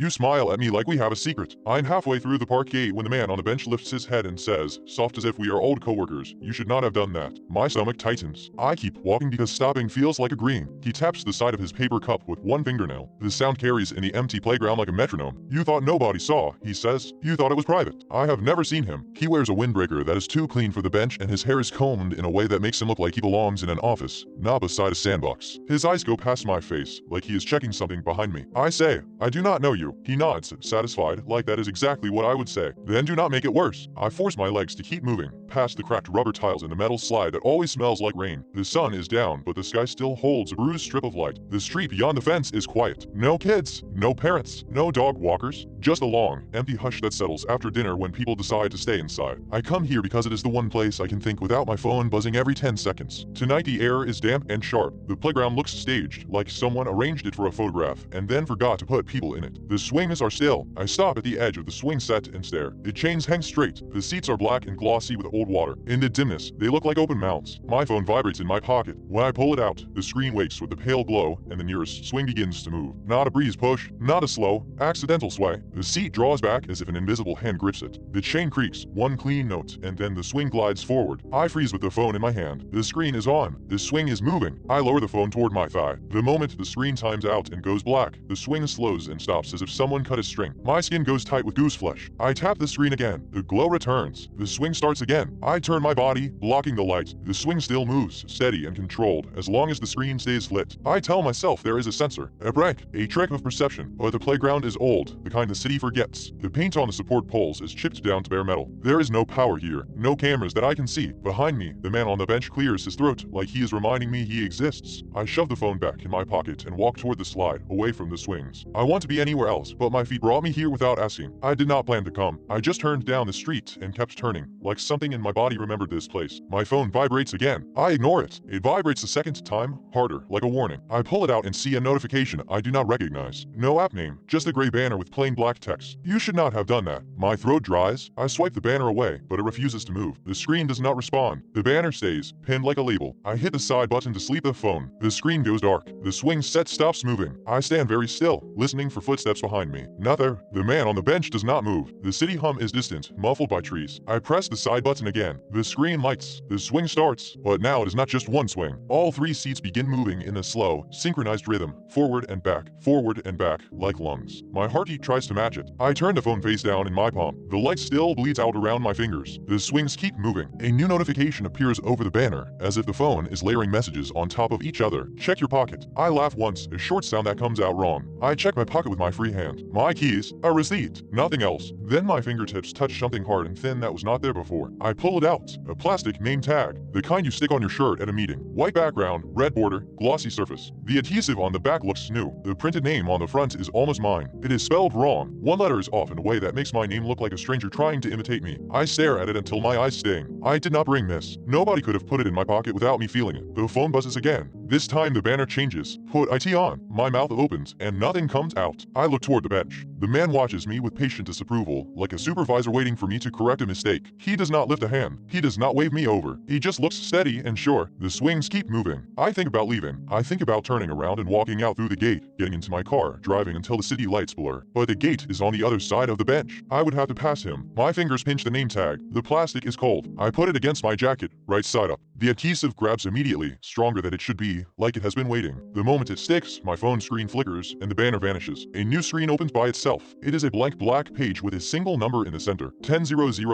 You smile at me like we have a secret. I'm halfway through the park gate when the man on the bench lifts his head and says, soft as if we are old coworkers, you should not have done that. My stomach tightens. I keep walking because stopping feels like agreeing. He taps the side of his paper cup with one fingernail. The sound carries in the empty playground like a metronome. You thought nobody saw, he says. You thought it was private. I have never seen him. He wears a windbreaker that is too clean for the bench and his hair is combed in a way that makes him look like he belongs in an office, not beside a sandbox. His eyes go past my face, like he is checking something behind me. I say, I do not know you. He nods, satisfied, like that is exactly what I would say. Then do not make it worse. I force my legs to keep moving, past the cracked rubber tiles in the metal slide that always smells like rain. The sun is down, but the sky still holds a bruised strip of light. The street beyond the fence is quiet. No kids, no parents, no dog walkers, just a long, empty hush that settles after dinner when people decide to stay inside. I come here because it is the one place I can think without my phone buzzing every 10 seconds. Tonight the air is damp and sharp. The playground looks staged, like someone arranged it for a photograph and then forgot to put people in it. The swings are still. I stop at the edge of the swing set and stare. The chains hang straight. The seats are black and glossy with old water. In the dimness, they look like open mouths. My phone vibrates in my pocket. When I pull it out, the screen wakes with a pale glow and the nearest swing begins to move. Not a breeze push, not a slow, accidental sway. The seat draws back as if an invisible hand grips it. The chain creaks, one clean note, and then the swing glides forward. I freeze with the phone in my hand. The screen is on. The swing is moving. I lower the phone toward my thigh. The moment the screen times out and goes black, the swing slows and stops as if someone cut a string. My skin goes tight with goose flesh. I tap the screen again. The glow returns. The swing starts again. I turn my body, blocking the light. The swing still moves, steady and controlled, as long as the screen stays lit. I tell myself there is a sensor, a prank, a trick of perception, but the playground is old, the kind the city forgets. The paint on the support poles is chipped down to bare metal. There is no power here, no cameras that I can see. Behind me, the man on the bench clears his throat, like he is reminding me he exists. I shove the phone back in my pocket and walk toward the slide, away from the swings. I want to be anywhere else, but my feet brought me here without asking. I did not plan to come. I just turned down the street and kept turning, like something in my body remembered this place. My phone vibrates again. I ignore it. It vibrates a second time, harder, like a warning. I pull it out and see a notification I do not recognize. No app name, just a gray banner with plain black text. You should not have done that. My throat dries. I swipe the banner away, but it refuses to move. The screen does not respond. The banner stays, pinned like a label. I hit the side button to sleep the phone. The screen goes dark. The swing set stops moving. I stand very still, listening for footsteps behind me. Nothing. The man on the bench does not move. The city hum is distant, muffled by trees. I press the side button again. The screen lights. The swing starts, but now it is not just one swing. All three seats begin moving in a slow, synchronized rhythm, forward and back, like lungs. My heartbeat tries to match it. I turn the phone face down in my palm. The light still bleeds out around my fingers. The swings keep moving. A new notification appears over the banner, as if the phone is layering messages on top of each other. Check your pocket. I laugh once, a short sound that comes out wrong. I check my pocket with my free hand. My keys, a receipt, nothing else. Then my fingertips touch something hard and thin that was not there before. I pull it out. A plastic name tag, the kind you stick on your shirt at a meeting. White background, red border, glossy surface. The adhesive on the back looks new. The printed name on the front is almost mine. It is spelled wrong. One letter is off in a way that makes my name look like a stranger trying to imitate me. I stare at it until my eyes sting. I did not bring this. Nobody could have put it in my pocket without me feeling it. The phone buzzes again. This time the banner changes. Put IT on. My mouth opens and nothing comes out. I look toward the bench. The man watches me with patient disapproval, like a supervisor waiting for me to correct a mistake. He does not lift a hand. He does not wave me over. He just looks steady and sure. The swings keep moving. I think about leaving. I think about turning around and walking out through the gate, getting into my car, driving until the city lights blur. But the gate is on the other side of the bench. I would have to pass him. My fingers pinch the name tag. The plastic is cold. I put it against my jacket, right side up. The adhesive grabs immediately, stronger than it should be, like it has been waiting. The moment it sticks, my phone screen flickers and the banner vanishes. A new screen opens by itself. It is a blank black page with a single number in the center. 1000,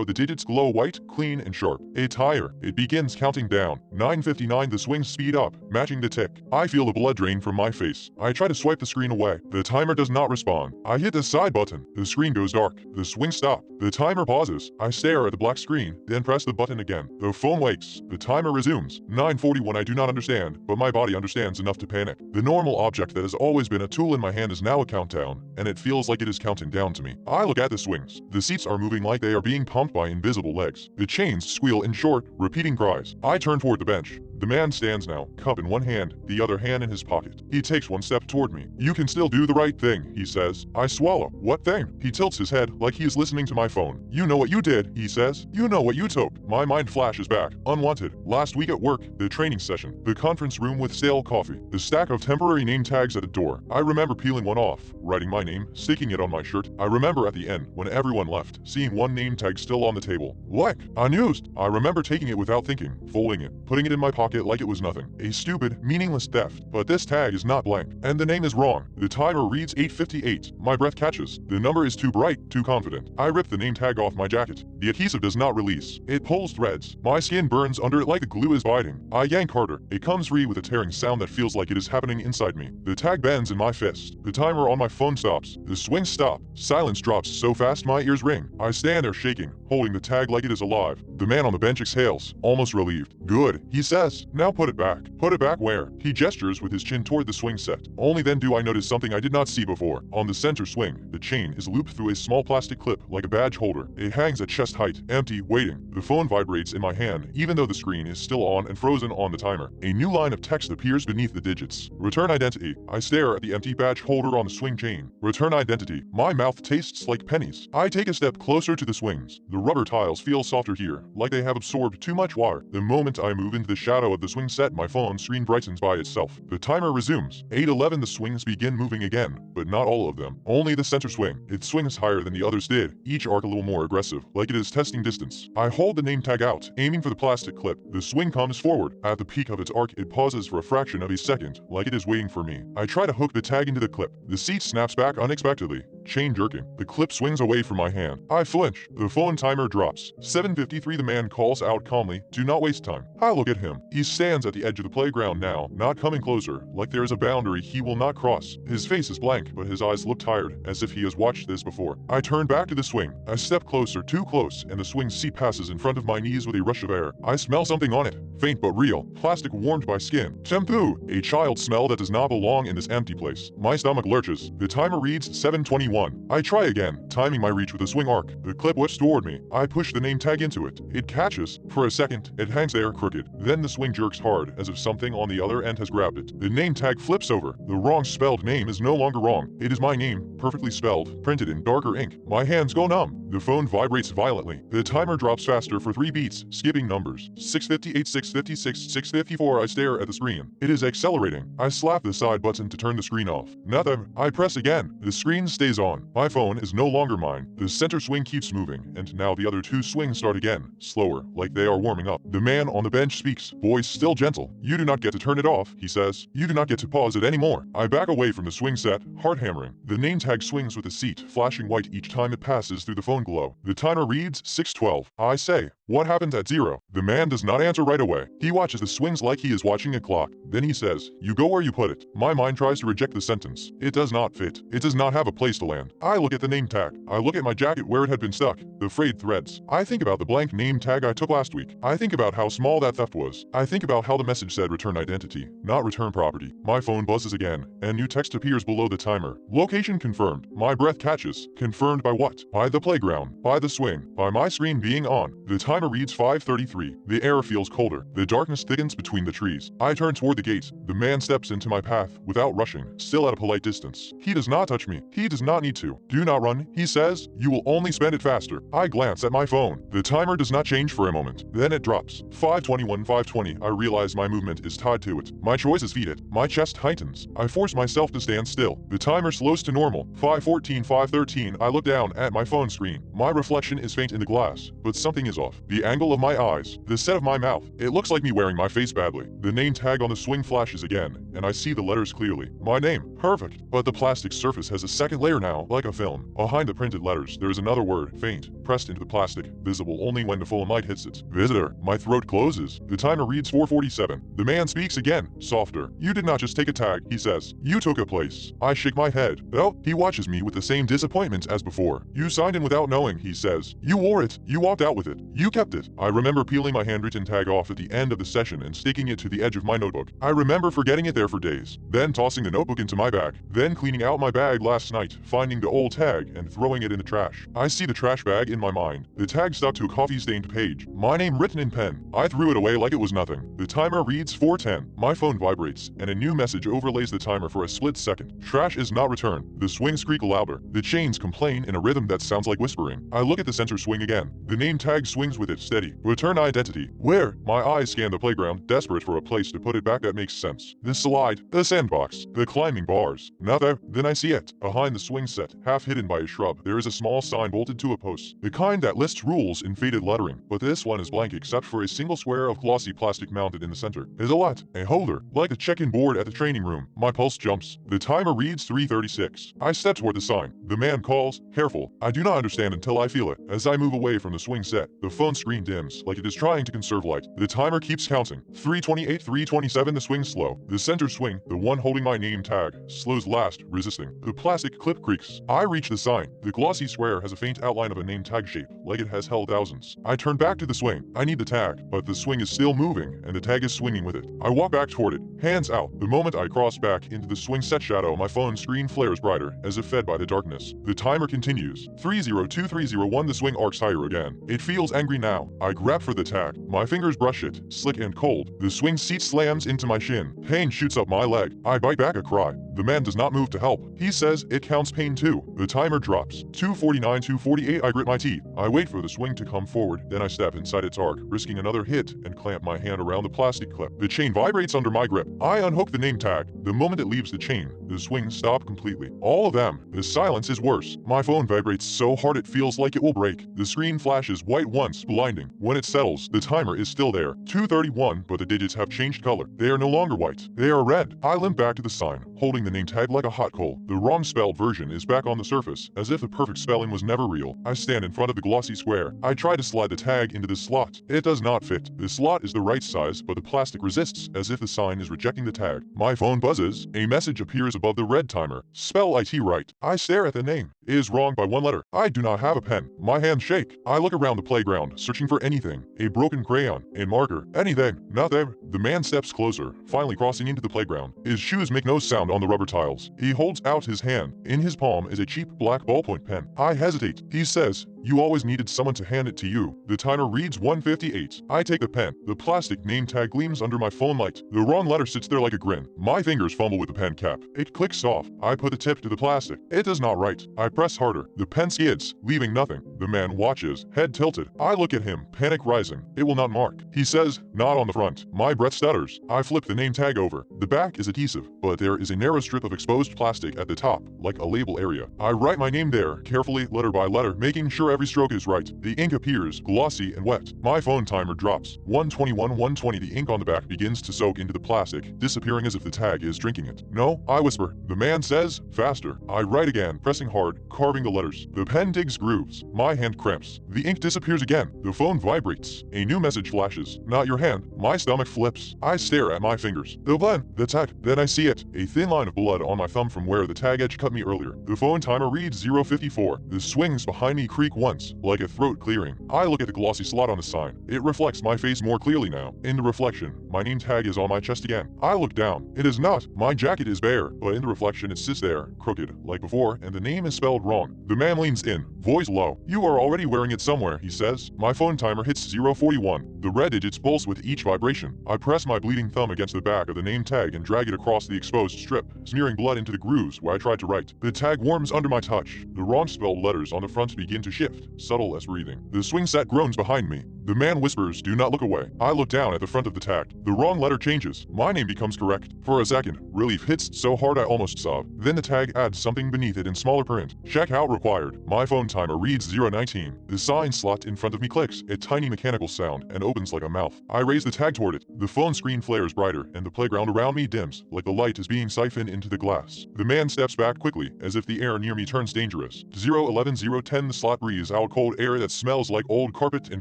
the digits glow white, clean, and sharp. A tire. It begins counting down. 9:59, the swings speed up, matching the tick. I feel the blood drain from my face. I try to swipe the screen away. The timer does not respond. I hit the side button. The screen goes dark. The swings stop. The timer pauses. I stare at the black screen, then press the button again. The phone wakes. The timer resumes. 9:41, I do not understand, but my body understands enough to panic. The normal object that has always been a tool in my hand is now a countdown, and it feels like it is counting down to me. I look at the swings. The seats are moving like they are being pumped by invisible legs. The chains squeal in short, repeating cries. I turn toward the bench. The man stands now, cup in one hand, the other hand in his pocket. He takes one step toward me. "You can still do the right thing," he says. I swallow. "What thing?" He tilts his head like he is listening to my phone. "You know what you did," he says. "You know what you took." My mind flashes back. Unwanted. Last week at work, the training session, the conference room with stale coffee, the stack of temporary name tags at the door. I remember peeling one off, writing my name, sticking it on my shirt. I remember at the end, when everyone left, seeing one name tag still on the table. Like, unused. I remember taking it without thinking, folding it, putting it in my pocket like it was nothing. A stupid, meaningless theft. But this tag is not blank, and the name is wrong. The timer reads 8:58. My breath catches. The number is too bright, too confident. I rip the name tag off my jacket. The adhesive does not release. It pulls threads. My skin burns under it like the glue is biting. I yank harder. It comes free with a tearing sound that feels like it is happening inside me. The tag bends in my fist. The timer on my phone stops. The swings stop. Silence drops so fast my ears ring. I stand there shaking, holding the tag like it is alive. The man on the bench exhales, almost relieved. "Good," he says. "Now put it back." "Put it back where?" He gestures with his chin toward the swing set. Only then do I notice something I did not see before. On the center swing, the chain is looped through a small plastic clip like a badge holder. It hangs at chest height, empty, waiting. The phone vibrates in my hand, even though the screen is still on and frozen on the timer. A new line of text appears beneath the digits. Return identity. I stare at the empty badge holder on the swing chain. Return identity. My mouth tastes like pennies. I take a step closer to the swings. The rubber tiles feel softer here, like they have absorbed too much wire. The moment I move into the shadow of the swing set, my phone screen brightens by itself. The timer resumes. 8:11. The swings begin moving again, but not all of them. Only the center swing. It swings higher than the others did, each arc a little more aggressive, like it is testing distance. I hold the name tag out, aiming for the plastic clip. The swing comes forward. At the peak of its arc, it pauses for a fraction of a second, like it is waiting for me. I try to hook the tag into the clip. The seat snaps back unexpectedly, chain jerking. The clip swings away from my hand. I flinch. The phone timer drops. 7:53. The man calls out calmly, "Do not waste time." I look at him. He stands at the edge of the playground now, not coming closer, like there is a boundary he will not cross. His face is blank, but his eyes look tired, as if he has watched this before. I turn back to the swing. I step closer, too close, and the swing seat passes in front of my knees with a rush of air. I smell something on it. Faint but real. Plastic warmed by skin. Shampoo. A child smell that does not belong in this empty place. My stomach lurches. The timer reads 7:21. I try again, timing my reach with a swing arc. The clip whips toward me. I push the name tag into it. It catches. For a second, it hangs there crooked. Then the swing jerks hard, as if something on the other end has grabbed it. The name tag flips over. The wrong spelled name is no longer wrong. It is my name, perfectly spelled, printed in darker ink. My hands go numb. The phone vibrates violently. The timer drops faster for 3 beats, skipping numbers. 6:58, 6:56, 6:54. I stare at the screen. It is accelerating. I slap the side button to turn the screen off. Nothing. I press again. The screen stays on. My phone is no longer mine. The center swing keeps moving, and now the other two swings start again, slower, like they are warming up. The man on the bench speaks, voice still gentle. "You do not get to turn it off," he says. "You do not get to pause it anymore." I back away from the swing set, heart hammering. The name tag swings with the seat, flashing white each time it passes through the phone glow. The timer reads 6:12. I say, "What happens at 0?" The man does not answer right away. He watches the swings like he is watching a clock. Then he says, "You go where you put it." My mind tries to reject the sentence. It does not fit. It does not have a place to land. I look at the name tag. I look at my jacket where it had been stuck, the frayed threads. I think about the blank name tag I took last week. I think about how small that theft was. I think about how the message said return identity, not return property. My phone buzzes again, and new text appears below the timer. Location confirmed. My breath catches. Confirmed by what? By the playground, by the swing, by my screen being on. The timer reads 5:33. The air feels colder. The darkness thickens between the trees. I turn toward the gate. The man steps into my path without rushing, still at a polite distance. He does not touch me. He does not need to. "Do not run," he says. "You will only spend it faster." I glance at my phone. The timer does not change for a moment. Then it drops. 5:21, 5:20. I realize my movement is tied to it. My choice is feed it. My chest tightens. I force myself to stand still. The timer slows to normal. 5:14, 5:13. I look down at my phone screen. My reflection is faint in the glass, but something is off. The angle of my eyes, the set of my mouth. It looks like me wearing my face badly. The name tag on the swing flashes again, and I see the letters clearly. My name. Perfect. But the plastic surface has a second layer now, like a film. Behind the printed letters, there is another word, faint, pressed into the plastic, visible only when the full light hits it. Visitor. My throat closes. The timer reads 4:47. The man speaks again, softer. "You did not just take a tag," he says. "You took a place." I shake my head. "Oh." He watches me with the same disappointment as before. "You signed in without knowing," he says. "You wore it. You walked out with it. You kept it. I remember peeling my handwritten tag off at the end of the session and sticking it to the edge of my notebook. I remember forgetting it there for days, then tossing the notebook into my bag, then cleaning out my bag last night, finding the old tag and throwing it in the trash. I see the trash bag in my mind. The tag stuck to a coffee-stained page. My name written in pen. I threw it away like it was nothing. The timer reads 4:10. My phone vibrates, and a new message overlays the timer for a split second. Trash is not returned. The swings creak louder. The chains complain in a rhythm that sounds like whispering. I look at the center swing again. The name tag swings with it steady. Return identity. Where? My eyes scan the playground, desperate for a place to put it back that makes sense. The slide, the sandbox, the climbing bars. Not there. Then I see it. Behind the swing set, half hidden by a shrub, there is a small sign bolted to a post. The kind that lists rules in faded lettering, but this one is blank except for a single square of glossy plastic mounted in the center. Is a what? A holder, like a check-in board at the training room. My pulse jumps. The timer reads 3:36. I step toward the sign. The man calls, careful. I do not understand until I feel it. As I move away from the swing set, the phone screen dims, like it is trying to conserve light. The timer keeps counting. 3:28, 3:27, the swing slow. The center swing, the one holding my name tag, slows last, resisting. The plastic clip creaks. I reach the sign. The glossy square has a faint outline of a name tag shape, like it has held thousands. I turn back to the swing. I need the tag, but the swing is still moving, and the tag is swinging with it. I walk back toward it, hands out. The moment I cross back into the swing set shadow, my phone screen flares brighter, as if fed by the darkness. The timer continues. 3:02, 3:01, the swing arcs higher again. It feels angry now. I grab for the tag. My fingers brush it, slick and cold. The swing seat slams into my shin. Pain shoots up my leg. I bite back a cry. The man does not move to help. He says it counts pain too. The timer drops. 2:49, 2:48, I grit my teeth. I wait for the swing to come forward, then I step inside its arc, risking another hit, and clamp my hand around the plastic clip. The chain vibrates under my grip. I unhook the name tag. The moment it leaves the chain, the swings stop completely. All of them. The silence is worse. My phone vibrates so hard it feels like it will break. The screen flashes white once, blinding. When it settles, the timer is still there. 2:31, but the digits have changed color. They are no longer white. They are red. I limp back to the sign, holding the name tag like a hot coal. The wrong spelled version is back on the surface, as if the perfect spelling was never real. I stand in front of the glossy square. I try to slide the tag into the slot. It does not fit. The slot is the right size, but the plastic resists, as if the sign is rejecting the tag. My phone buzzes. A message appears above the red timer. Spell IT right. I stare at the name. It is wrong by one letter. I do not have a pen. My hands shake. I look around the playground, searching for anything. A broken crayon, a marker, anything. Not there. The man steps closer, finally crossing into the playground. His shoes make no sound on the rubber tiles. He holds out his hand. In his palm is a cheap black ballpoint pen. I hesitate. He says, "You always needed someone to hand it to you." The timer reads 1:58. I take the pen. The plastic name tag gleams under my phone light. The wrong letter sits there like a grin. My fingers fumble with the pen cap. It clicks off. I put the tip to the plastic. It does not write. I press harder. The pen skids, leaving nothing. The man watches, head tilted. I look at him, panic rising. It will not mark. He says, "Not on the front." My breath stutters. I flip the name tag over. The back is adhesive, but there is a narrow strip of exposed plastic at the top, like a label area. I write my name there, carefully, letter by letter, making sure every stroke is right. The ink appears, glossy and wet. My phone timer drops. 1:21, 1:20, the ink on the back begins to soak into the plastic, disappearing as if the tag is drinking it. "No," I whisper. The man says, "Faster." I write again, pressing hard, carving the letters. The pen digs grooves. My hand cramps. The ink disappears again. The phone vibrates. A new message flashes. "Not your hand." My stomach flips. I stare at my fingers. The pen, the tag. Then I see it. A thin line of blood on my thumb from where the tag edge cut me earlier. The phone timer reads 0:54. The swings behind me creak once, like a throat clearing. I look at the glossy slot on the sign. It reflects my face more clearly now. In the reflection, my name tag is on my chest again. I look down. It is not. My jacket is bare, but in the reflection it sits there, crooked, like before, and the name is spelled wrong. The man leans in, voice low. "You are already wearing it somewhere," he says. My phone timer hits 0:41. The red digits pulse with each vibration. I press my bleeding thumb against the back of the name tag and drag it across the exposed strip, smearing blood into the grooves where I tried to write. The tag warms under my touch. The wrong spelled letters on the front begin to shift, subtle as breathing. The swing set groans behind me. The man whispers, "Do not look away." I look down at the front of the tag. The wrong letter changes. My name becomes correct. For a second, relief hits so hard I almost sob. Then the tag adds something beneath it in smaller print. "Checkout required." My phone timer reads 0:19. The sign slot in front of me clicks, a tiny mechanical sound, and opens like a mouth. I raise the tag toward it. The phone screen flares brighter, and the playground around me dims, like the light is being siphoned into the glass. The man steps back quickly, as if the air near me turns dangerous. 0:11, 0:10, the slot breathes out cold air that smells like old carpet and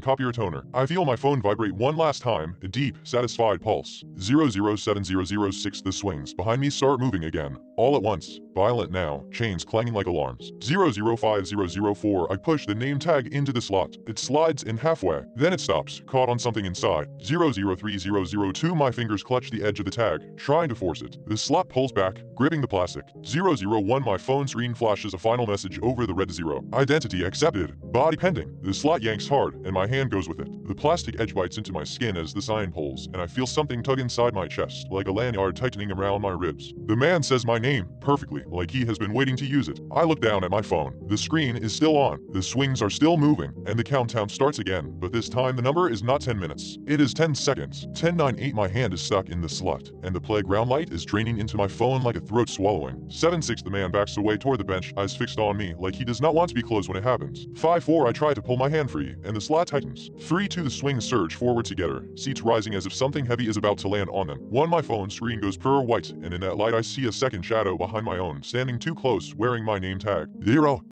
copier toner. owner. I feel my phone vibrate one last time, a deep, satisfied pulse. 007006. The swings behind me start moving again. All at once. Violent now, chains clanging like alarms. 005004. I push the name tag into the slot. It slides in halfway. Then it stops, caught on something inside. 003002. My fingers clutch the edge of the tag, trying to force it. The slot pulls back, gripping the plastic. 001. My phone screen flashes a final message over the red 0. Identity accepted. Body pending. The slot yanks hard, and my hand goes with it. The plastic edge bites into my skin as the sign pulls, and I feel something tug inside my chest, like a lanyard tightening around my ribs. The man says my name, perfectly, like he has been waiting to use it. I look down at my phone. The screen is still on. The swings are still moving, and the countdown starts again, but this time the number is not 10 minutes. It is 10 seconds. 10:98. My hand is stuck in the slot, and the playground light is draining into my phone like a throat swallowing. 7-6. The man backs away toward the bench, eyes fixed on me, like he does not want to be close when it happens. 5-4. I try to pull my hand free, and the slot tightens. 3-2. The swings surge forward together, seats rising as if something heavy is about to land on them. 1. My phone screen goes pure white, and in that light I see a second shadow behind my own, standing too close, wearing my name tag. 0.